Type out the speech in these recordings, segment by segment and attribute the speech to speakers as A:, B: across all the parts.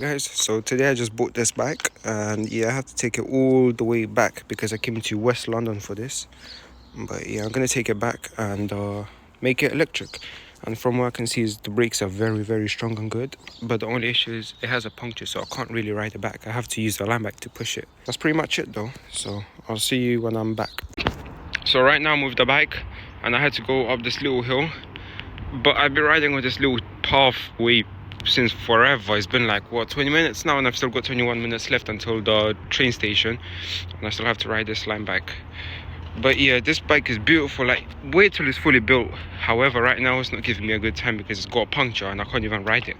A: Guys, so today I just bought this bike and yeah, I have to take it all the way back because I came to West London for this. But yeah, I'm gonna take it back and make it electric. And from what I can see is the brakes are very strong and good. But the only issue is it has a puncture, so I can't really ride it back. I have to use the line bike to push it. That's pretty much it though. So I'll see you when I'm back. So right now I'm with the bike and I had to go up this little hill. But I've been riding on this little pathway since forever. It's been like, what, 20 minutes now, and I've still got 21 minutes left until the train station, and I still have to ride this line bike. But yeah, this bike is beautiful. Like, wait till it's fully built. However, right now it's not giving me a good time because it's got a puncture and I can't even ride it.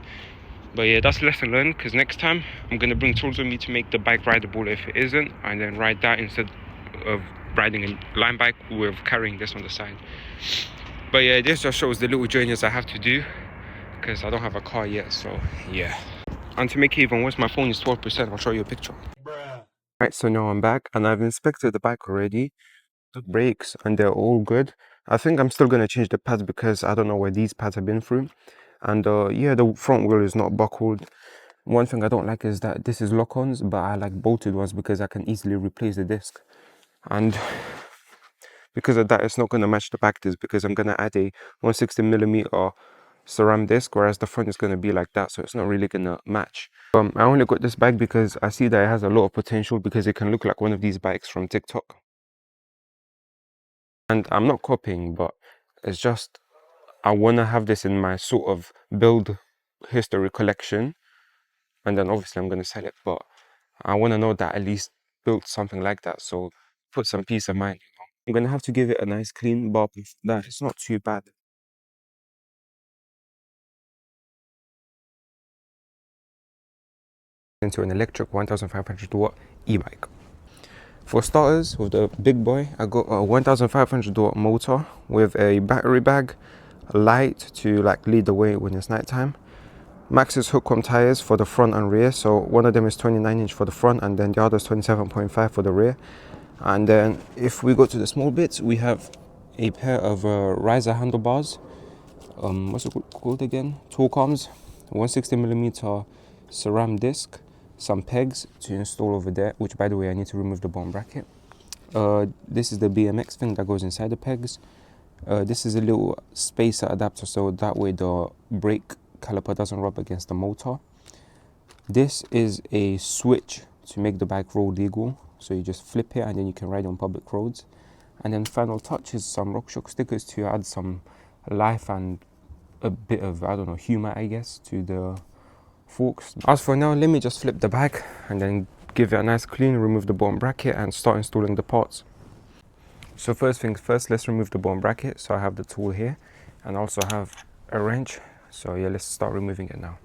A: But yeah, that's lesson learned, because next time I'm gonna bring tools with me to make the bike rideable if it isn't, and then ride that instead of riding a line bike with carrying this on the side. But yeah, this just shows the little journeys I have to do because I don't have a car yet, so yeah. And to make it even worse, my phone is 12%. I'll show you a picture. Right, so now I'm back and I've inspected the bike already, the brakes, and they're all good. I think I'm still going to change the pads because I don't know where these pads have been through. And yeah, the front wheel is not buckled. One thing I don't like is that this is lock-ons, but I like bolted ones because I can easily replace the disc. And because of that, it's not going to match the back disc because I'm going to add a 160mm ceramic disc, whereas the front is going to be like that, so it's not really going to match. I only got this bike because I see that it has a lot of potential because it can look like one of these bikes from TikTok. And I'm not copying, but it's just I want to have this in my sort of build history collection, and then obviously I'm going to sell it, but I want to know that I at least built something like that, so put some peace of mind. I'm going to have to give it a nice clean, but that it's not too bad. Into an electric 1500 watt e-bike. For starters, with the big boy, I got a 1500 watt motor with a battery bag, a light to like lead the way when it's nighttime. Max's hook-on tires for the front and rear, so one of them is 29-inch for the front and then the other is 27.5 for the rear. And then if we go to the small bits, we have a pair of riser handlebars. What's it called again? Torque arms, 160mm ceramic disc, some pegs to install over there, which by the way I need to remove the bottom bracket. This is the BMX thing that goes inside the pegs. This is a little spacer adapter, so that way the brake caliper doesn't rub against the motor. This is a switch to make the bike road legal, so you just flip it and then you can ride on public roads. And then final touch is some RockShox stickers to add some life and a bit of, I don't know, humor, I guess, to the forks. As for now, let me just flip the bike and then give it a nice clean, remove the bottom bracket and start installing the parts. So first things first, let's remove the bottom bracket. So I have the tool here and also have a wrench. So yeah, let's start removing it now.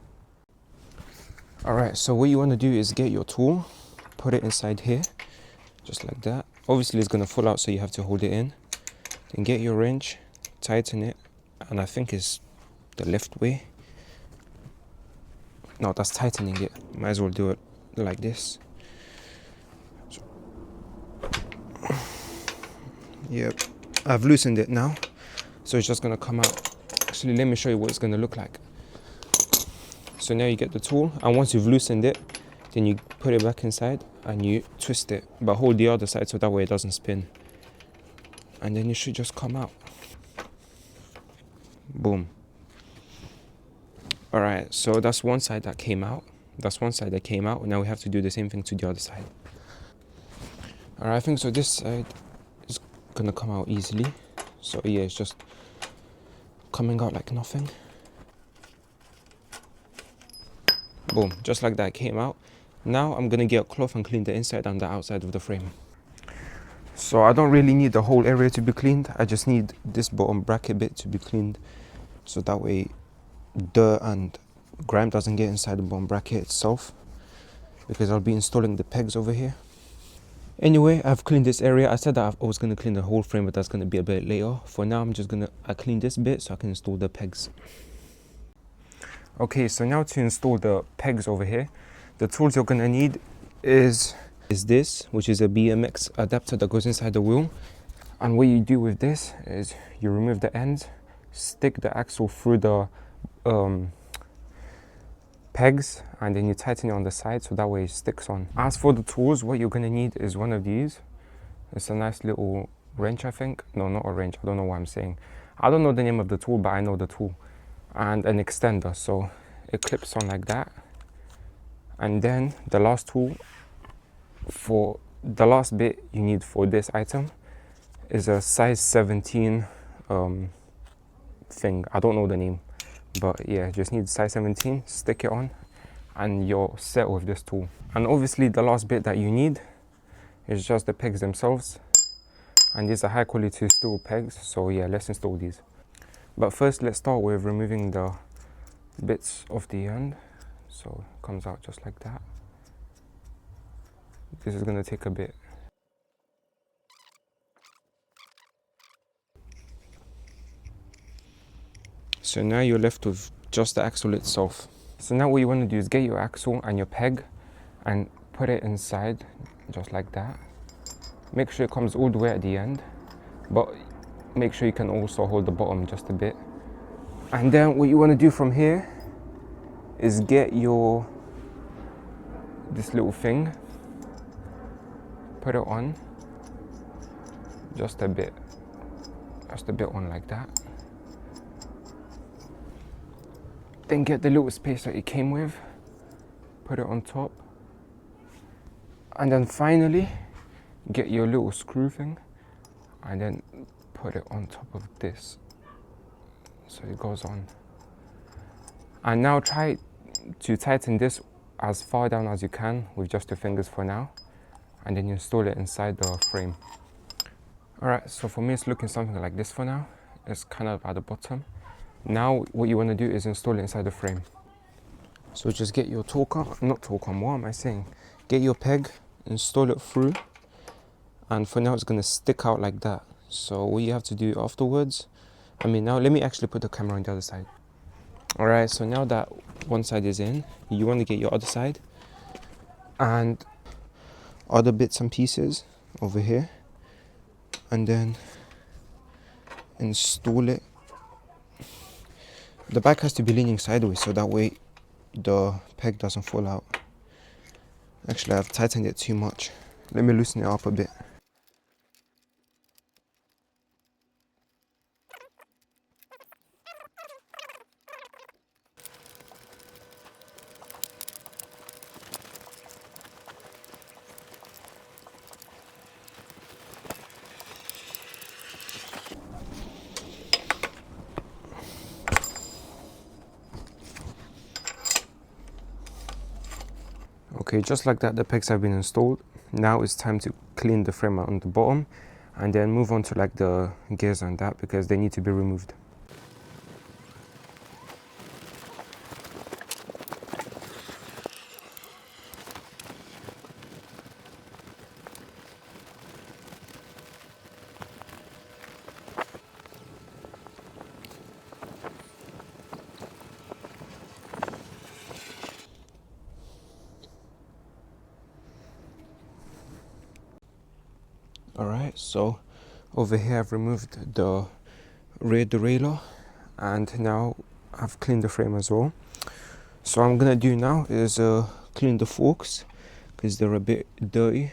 A: Alright, so what you want to do is get your tool, put it inside here, just like that. Obviously it's going to fall out, so you have to hold it in. Then get your wrench, tighten it, and I think it's the left way. No, that's tightening it. Might as well do it like this. Yep, I've loosened it now, so it's just gonna come out. Actually, let me show you what it's gonna look like. So now you get the tool, and once you've loosened it, then you put it back inside and you twist it, but hold the other side so that way it doesn't spin. And then it should just come out. Boom. Alright, so that's one side that came out. That's one side that came out. Now we have to do the same thing to the other side. Alright, I think so this side is gonna come out easily. So yeah, it's just coming out like nothing. Boom, just like that came out. Now I'm gonna get a cloth and clean the inside and the outside of the frame. So I don't really need the whole area to be cleaned. I just need this bottom bracket bit to be cleaned, so that way dirt and grime doesn't get inside the bottom bracket itself, because I'll be installing the pegs over here. Anyway, I've cleaned this area. I said that I was going to clean the whole frame, but that's going to be a bit later. For now, I'm just going to clean this bit so I can install the pegs. Okay, so now to install the pegs over here, the tools you're going to need is this, which is a BMX adapter that goes inside the wheel. And what you do with this is you remove the ends, stick the axle through the pegs, and then you tighten it on the side so that way it sticks on. As for the tools, what you're going to need is one of these. It's a nice little wrench, I think. No, not a wrench. I don't know what I'm saying. I don't know the name of the tool, but I know the tool. And an extender, so it clips on like that. And then the last tool, for the last bit you need for this item, is a size 17 thing. I don't know the name, but yeah, just need size 17, stick it on, and you're set with this tool. And obviously the last bit that you need is just the pegs themselves, and these are high quality steel pegs, so yeah, let's install these. But first let's start with removing the bits of the end. So it comes out just like that. This is going to take a bit. So now you're left with just the axle itself. So now what you want to do is get your axle and your peg and put it inside just like that. Make sure it comes all the way at the end, but make sure you can also hold the bottom just a bit. And then what you want to do from here is get this little thing, put it on just a bit on like that. Then get the little space that it came with, put it on top, and then finally get your little screw thing and then put it on top of this so it goes on. And now try to tighten this as far down as you can with just your fingers for now, and then you install it inside the frame. Alright, so for me it's looking something like this for now. It's kind of at the bottom. Now what you want to do is install it inside the frame. So just get your what am I saying? Get your peg, install it through, and for now it's going to stick out like that. So what you have to do afterwards, now let me actually put the camera on the other side. Alright, so now that one side is in, you want to get your other side and other bits and pieces over here, and then install it. The back has to be leaning sideways so that way the peg doesn't fall out. Actually, I've tightened it too much. Let me loosen it up a bit. Okay, just like that, the pegs have been installed. Now it's time to clean the frame on the bottom and then move on to like the gears and that, because they need to be removed. Alright, so over here I've removed the rear derailleur and now I've cleaned the frame as well. So what I'm gonna do now is clean the forks because they're a bit dirty.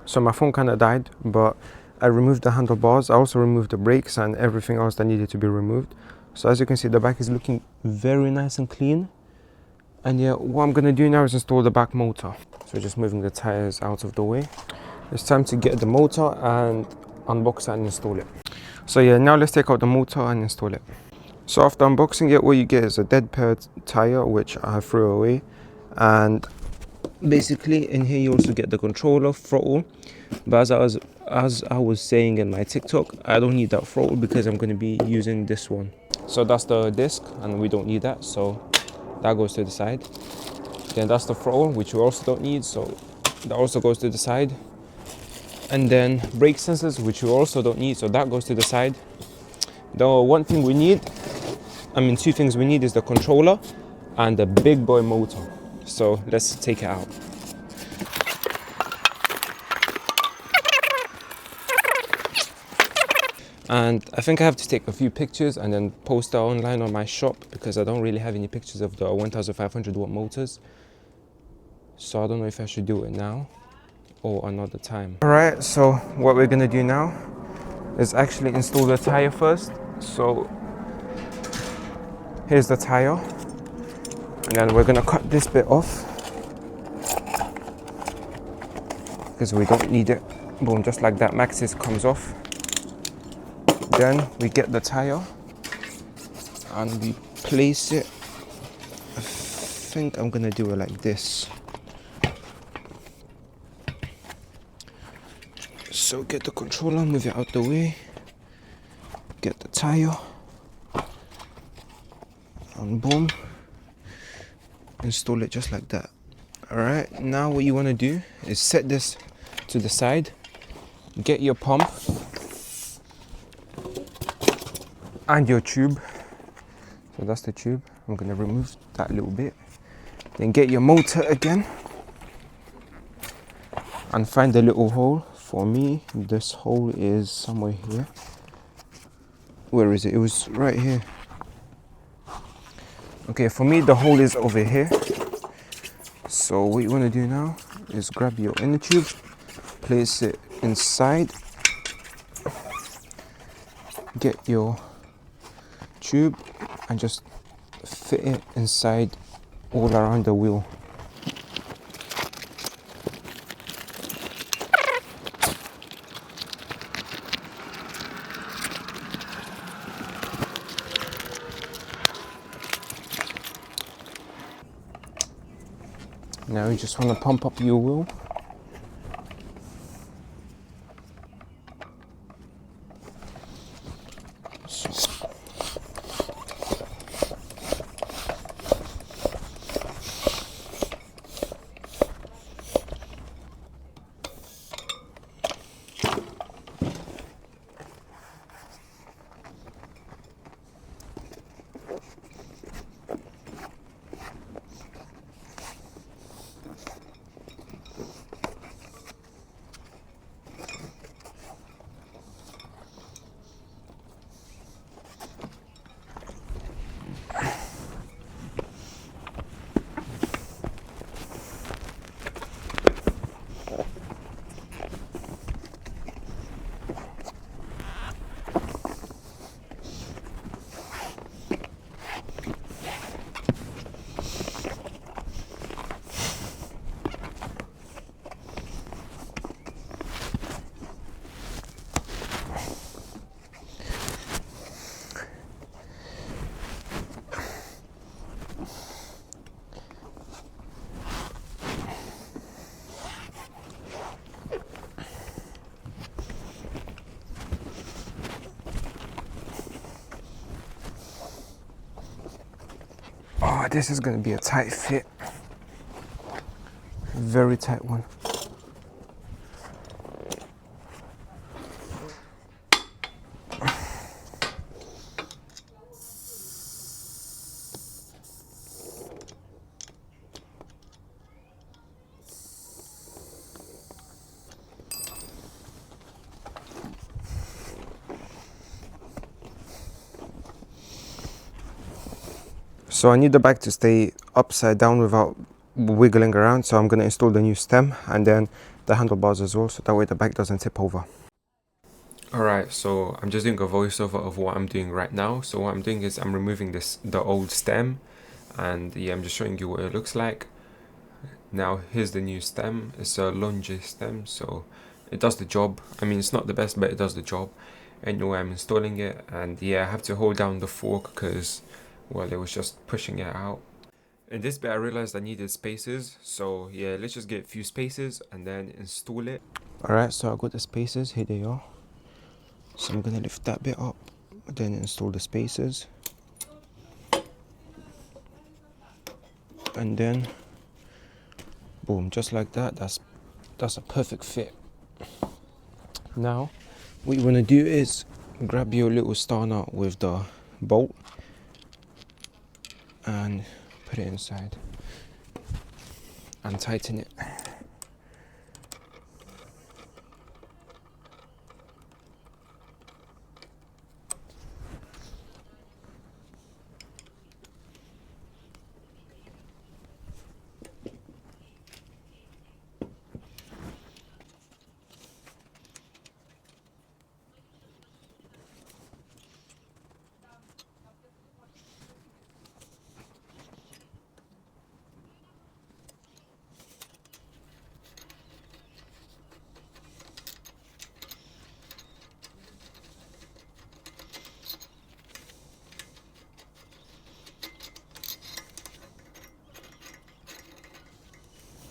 A: So my phone kind of died, but I removed the handlebars. I also removed the brakes and everything else that needed to be removed. So as you can see, the back is looking very nice and clean. And yeah, what I'm gonna do now is install the back motor. So just moving the tires out of the way. It's time to get the motor and unbox it and install it. So yeah, now let's take out the motor and install it. So after unboxing it, what you get is a dead pair tire, which I threw away. And basically in here you also get the controller, throttle. But as I was saying in my TikTok, I don't need that throttle because I'm going to be using this one. So that's the disc and we don't need that, so that goes to the side. Then that's the throttle, which we also don't need, so that also goes to the side. And then brake sensors, which we also don't need, so that goes to the side. The one thing we need, two things we need is the controller and the big boy motor. So let's take it out. And I think I have to take a few pictures and then post it online on my shop, because I don't really have any pictures of the 1500 watt motors. So I don't know if I should do it now or another time. Alright, so what we're gonna do now is actually install the tire first. So here's the tire, and then we're gonna cut this bit off because we don't need it. Boom, just like that, Maxis comes off. Then we get the tire and we place it. I think I'm gonna do it like this. So get the controller, move it out the way, get the tire, and boom, install it just like that. Alright, now what you want to do is set this to the side, get your pump and your tube. So that's the tube. I'm going to remove that little bit. Then get your motor again and find the little hole. For me, this hole is somewhere here. Where is it? It was right here. Okay, for me the hole is over here. So what you want to do now is grab your inner tube, place it inside, get your tube and just fit it inside all around the wheel. Now you just want to pump up your wheel. Oh, this is going to be a tight fit. Very tight one. So I need the bike to stay upside down without wiggling around, so I'm going to install the new stem and then the handlebars as well, so that way the bike doesn't tip over. Alright, so I'm just doing a voiceover of what I'm doing right now. So what I'm doing is I'm removing the old stem, and yeah, I'm just showing you what it looks like. Now here's the new stem. It's a longe stem, so it does the job. I mean, it's not the best, but it does the job. Anyway, I'm installing it, and yeah, I have to hold down the fork because, well, it was just pushing it out. In this bit I realized I needed spacers, so yeah, let's just get a few spacers and then install it. Alright, so I got the spacers, here they are. So I'm gonna lift that bit up, then install the spacers. And then, boom, just like that, that's a perfect fit. Now, what you wanna do is grab your little star nut with the bolt and put it inside and tighten it.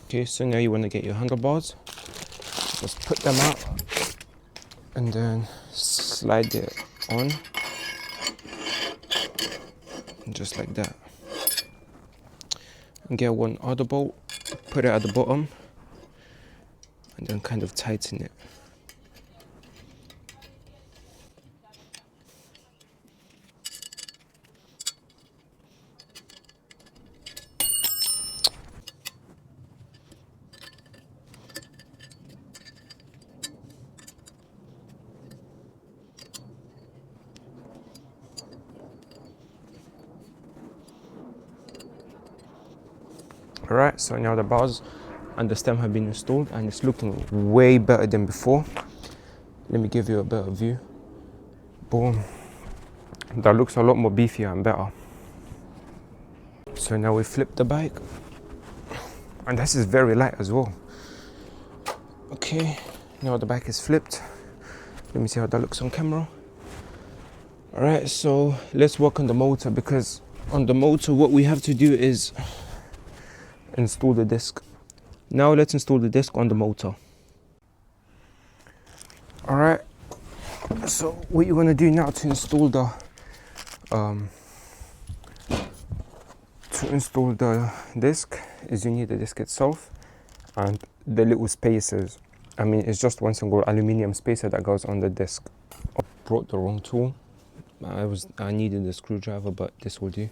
A: Okay, so now you want to get your handlebars. Just put them out and then slide it on, just like that. And get one other bolt, put it at the bottom, and then kind of tighten it. Alright, so now the bars and the stem have been installed and it's looking way better than before. Let me give you a better view. Boom. That looks a lot more beefier and better. So now we flip the bike. And this is very light as well. Okay, now the bike is flipped. Let me see how that looks on camera. Alright, so let's work on the motor, because on the motor what we have to do is install the disc. Now let's install the disc on the motor. Alright, so what you want to do now to install the disc is you need the disc itself and the little spacers. I mean, it's just one single aluminium spacer that goes on the disc. I brought the wrong tool. I needed a screwdriver, but this will do.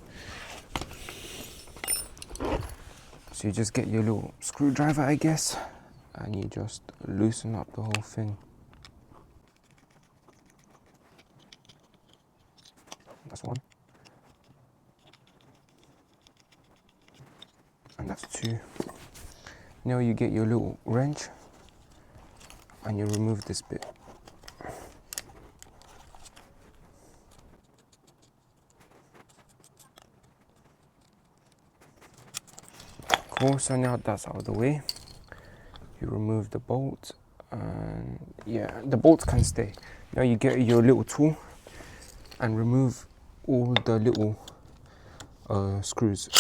A: So you just get your little screwdriver, I guess, and you just loosen up the whole thing. That's one. And that's two. Now you get your little wrench and you remove this bit. Cool, so now that's out of the way. You remove the bolt and yeah, the bolts can stay. Now you get your little tool and remove all the little screws.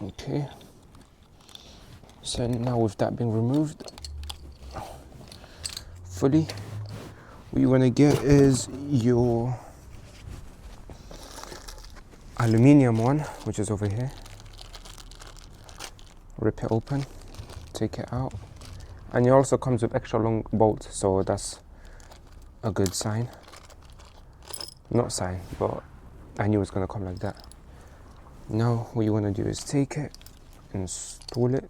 A: Okay, so now with that being removed fully, what you want to get is your aluminium one, which is over here. Rip it open, take it out, and it also comes with extra long bolts, so that's a good sign. Not sign, but I knew it was going to come like that. Now what you want to do is take it, install it,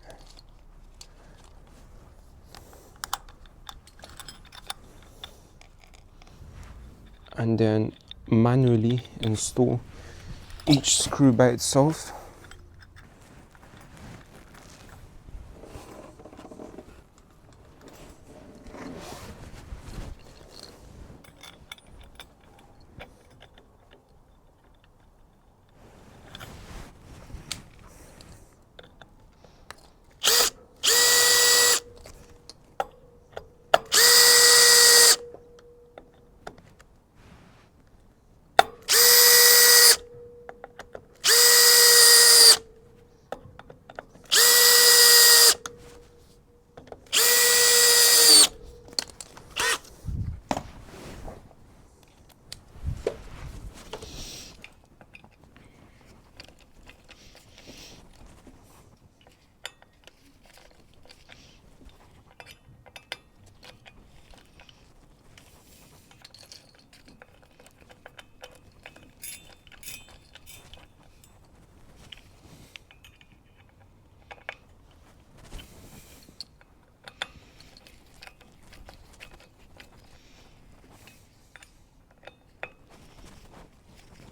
A: and then manually install each screw by itself.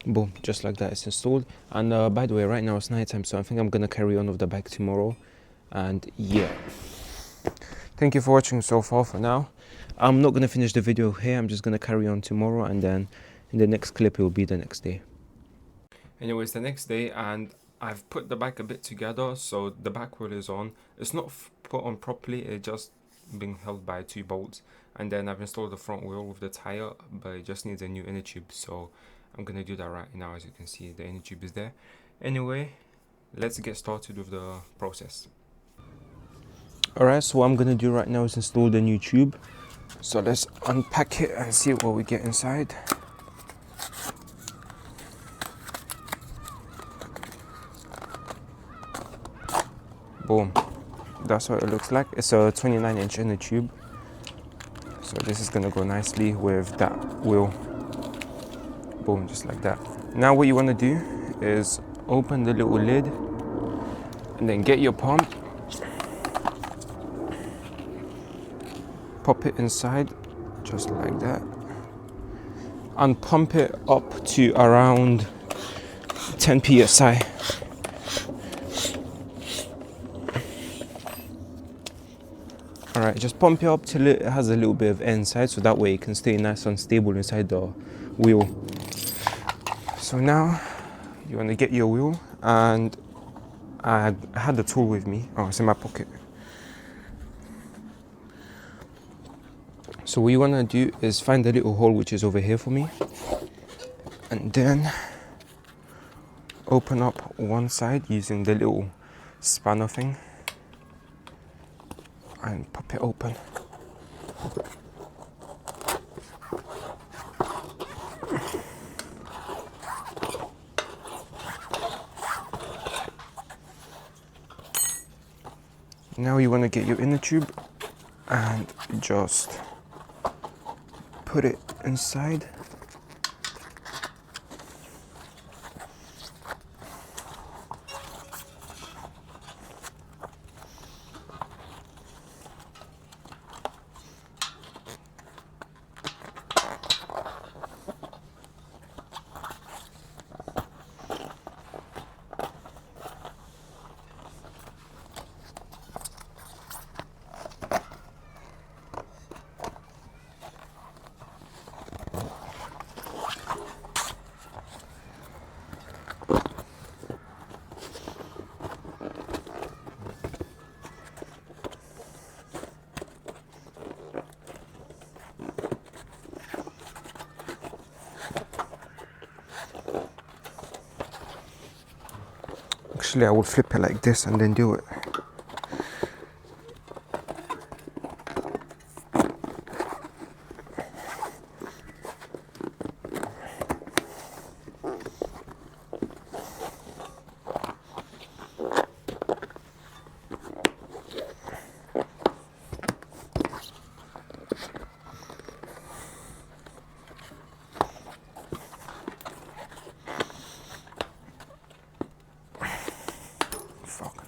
A: Boom, just like that, it's installed. And by the way, right now it's nighttime, so I think I'm gonna carry on with the bike tomorrow. And yeah, thank you for watching so far. For now, I'm not gonna finish the video here. I'm just gonna carry on tomorrow, and then in the next clip it will be the next day. Anyways, the next day, and I've put the bike a bit together, so the back wheel is on. It's not put on properly, it just being held by 2 bolts. And then I've installed the front wheel with the tire, but it just needs a new inner tube, so I'm gonna do that right now. As you can see, the inner tube is there. Anyway, let's get started with the process. Alright, so what I'm gonna do right now is install the new tube. So let's unpack it and see what we get inside. Boom, that's what it looks like. It's a 29-inch inner tube, so this is gonna go nicely with that wheel. Boom, just like that. Now what you want to do is open the little lid and then get your pump, pop it inside just like that, and pump it up to around 10 psi. Alright, just pump it up till it has a little bit of air inside, so that way it can stay nice and stable inside the wheel. So now you want to get your wheel, and I had the tool with me. Oh, it's in my pocket. So what you want to do is find the little hole which is over here for me, and then open up one side using the little spanner thing and pop it open. Now you want to get your inner tube and just put it inside. Actually, I will flip it like this and then do it. Fuck.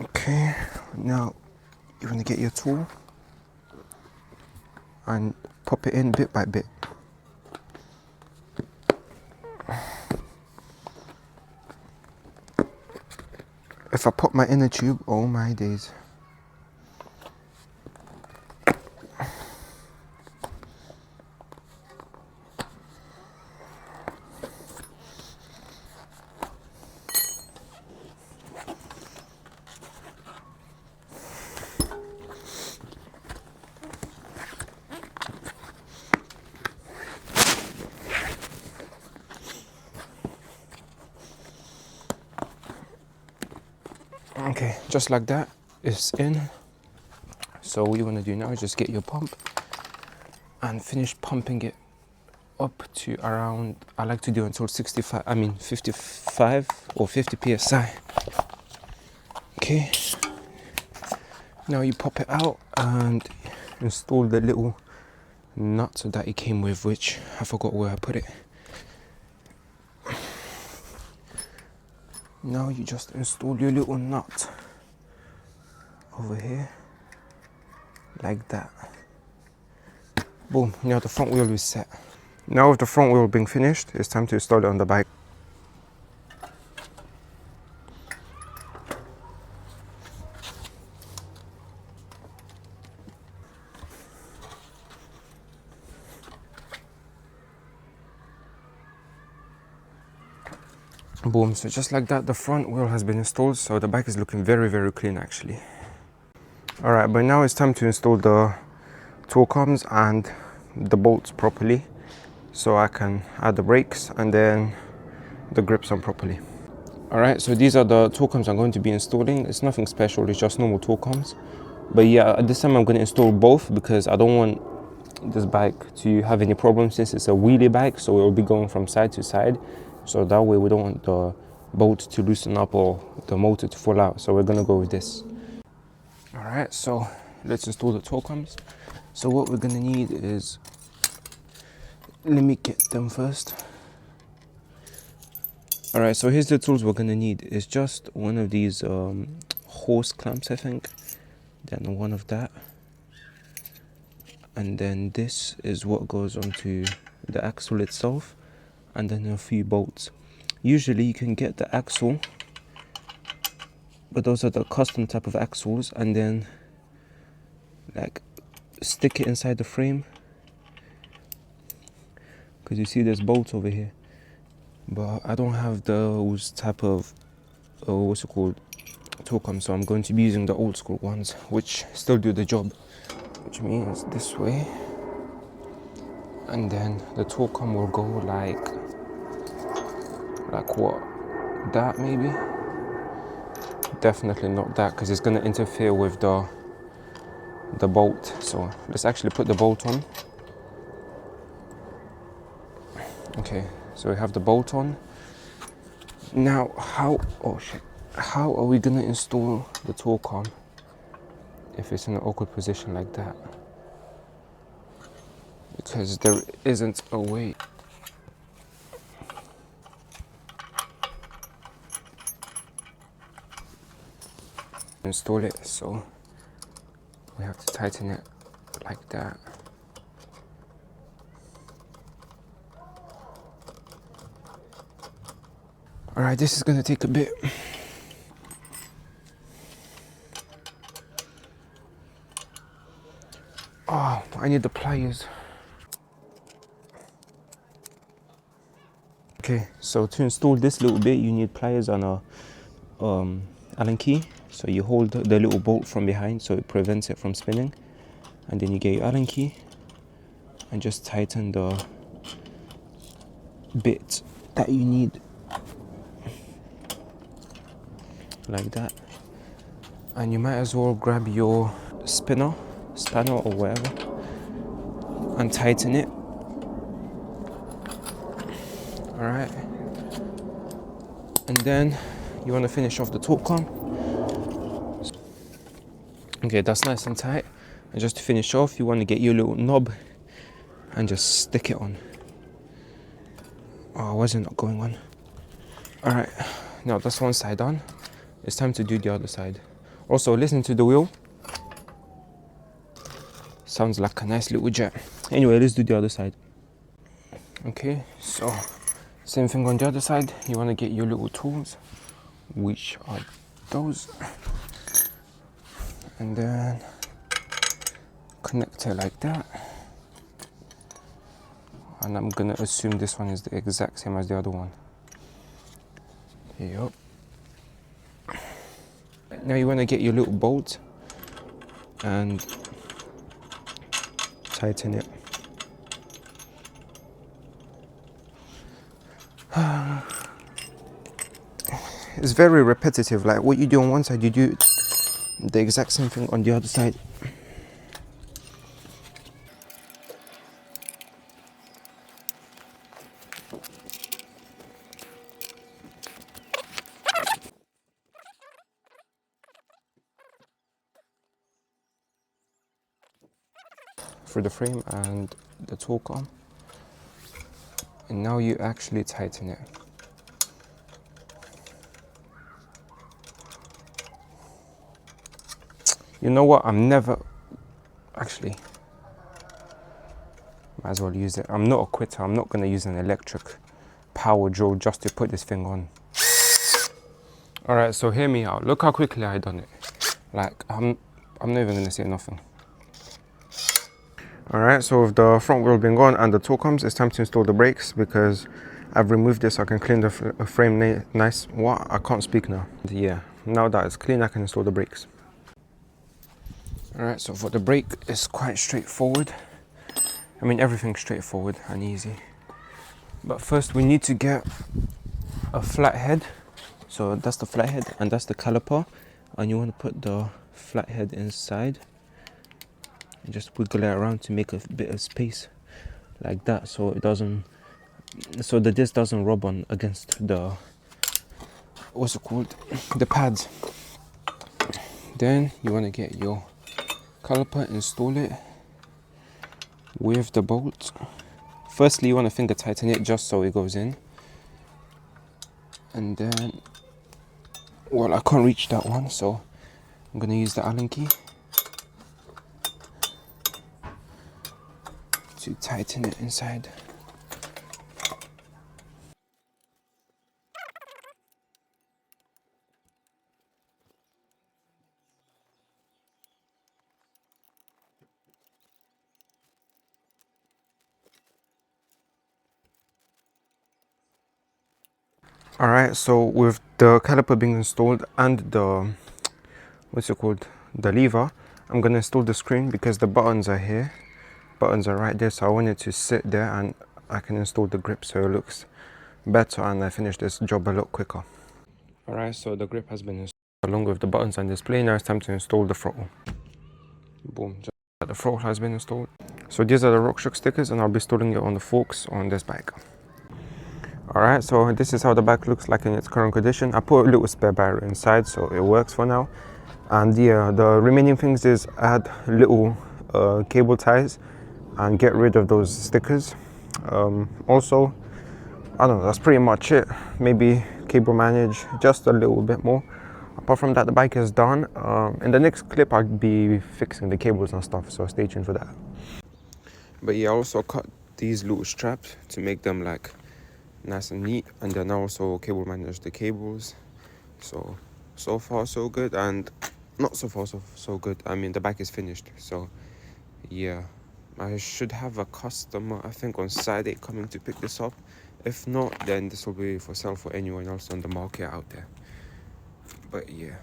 A: Okay, now you want to get your tool and pop it in bit by bit. If I pop my inner tube, oh my days. Okay, just like that, it's in. So what you want to do now is just get your pump and finish pumping it up to around, I like to do until 55 or 50 psi. Okay, now you pop it out and install the little nut that it came with, which I forgot where I put it. Now you just install your little nut over here like that. Boom, now the front wheel is set. Now with the front wheel being finished, it's time to install it on the bike. Boom. So just like that, the front wheel has been installed, so the bike is looking very, very clean actually. All right, but now it's time to install the torque arms and the bolts properly, so I can add the brakes and then the grips on properly. All right, so these are the torque arms I'm going to be installing. It's nothing special, it's just normal torque arms. But yeah, at this time I'm going to install both because I don't want this bike to have any problems since it's a wheelie bike, so it will be going from side to side. So that way we don't want the bolt to loosen up or the motor to fall out. So we're going to go with this. All right, so let's install the torque arms. So what we're going to need is, let me get them first. All right, so here's the tools we're gonna need. It's just one of these horse clamps, I think, then one of that, and then this is what goes onto the axle itself, and then a few bolts. Usually you can get the axle, but those are the custom type of axles, and then like stick it inside the frame, because you see there's bolts over here. But I don't have those type of what's it called, torque arms, so I'm going to be using the old school ones, which still do the job, which means this way, and then the torque arm will go like what, that maybe, definitely not that, because it's going to interfere with the bolt. So let's actually put the bolt on. Okay, so we have the bolt on. Now how are we going to install the torque arm if it's in an awkward position like that? Because there isn't a way. Install it, so we have to tighten it like that. All right, this is gonna take a bit. Oh, I need the pliers. Okay, so to install this little bit, you need pliers and a Allen key. So you hold the little bolt from behind so it prevents it from spinning, and then you get your Allen key and just tighten the bit that you need like that. And you might as well grab your spanner or whatever and tighten it. All right, and then you want to finish off the torque arm. Okay, that's nice and tight. And just to finish off, you want to get your little knob and just stick it on. Oh, why is it not going on? All right, now that's one side done. It's time to do the other side. Also, listen to the wheel. Sounds like a nice little jet. Anyway, let's do the other side. Okay, so same thing on the other side. You want to get your little tools, which are those, and then connect it like that. And I'm gonna assume this one is the exact same as the other one. Yep. Now you want to get your little bolt and tighten it. It's very repetitive, like what you do on one side, you do the exact same thing on the other side. For the frame and the torque arm, and now you actually tighten it. You know what, I'm never actually, might as well use it. I'm not a quitter. I'm not going to use an electric power drill just to put this thing on. All right, so hear me out. Look how quickly I done it. Like I'm not even going to say nothing. All right, so with the front wheel being on and the torque arms, it's time to install the brakes, because I've removed this so I can clean the frame nice. What? I can't speak now. Yeah, now that it's clean, I can install the brakes. Alright, so for the brake, it's quite straightforward. I mean, everything's straightforward and easy. But first we need to get a flat head. So that's the flat head and that's the caliper. And you want to put the flat head inside. And just wiggle it around to make a bit of space. Like that, so it doesn't, so the disc doesn't rub on against the, what's it called, the pads. Then you want to get your caliper, install it with the bolt. Firstly, you want to finger tighten it just so it goes in. And then, well, I can't reach that one, so I'm going to use the Allen key to tighten it inside. Alright, so with the caliper being installed and the, what's it called, the lever, I'm going to install the screen because the buttons are here. Buttons are right there, so I want it to sit there and I can install the grip so it looks better and I finish this job a lot quicker. Alright, so the grip has been installed along with the buttons and display. Now it's time to install the throttle. Boom, just like the throttle has been installed. So these are the RockShox stickers and I'll be installing it on the forks on this bike. Alright, so this is how the bike looks like in its current condition. I put a little spare battery inside so it works for now. And yeah, the remaining things is add little cable ties and get rid of those stickers. Also, I don't know, that's pretty much it. Maybe cable manage just a little bit more. Apart from that, the bike is done. In the next clip, I'll be fixing the cables and stuff, so stay tuned for that. But yeah, I also cut these little straps to make them like nice and neat, and then I also cable manage the cables. So far so good, and not so far so good. I mean, the bike is finished, so yeah, I should have a customer, I think, on Saturday coming to pick this up. If not, then this will be for sale for anyone else on the market out there. But yeah,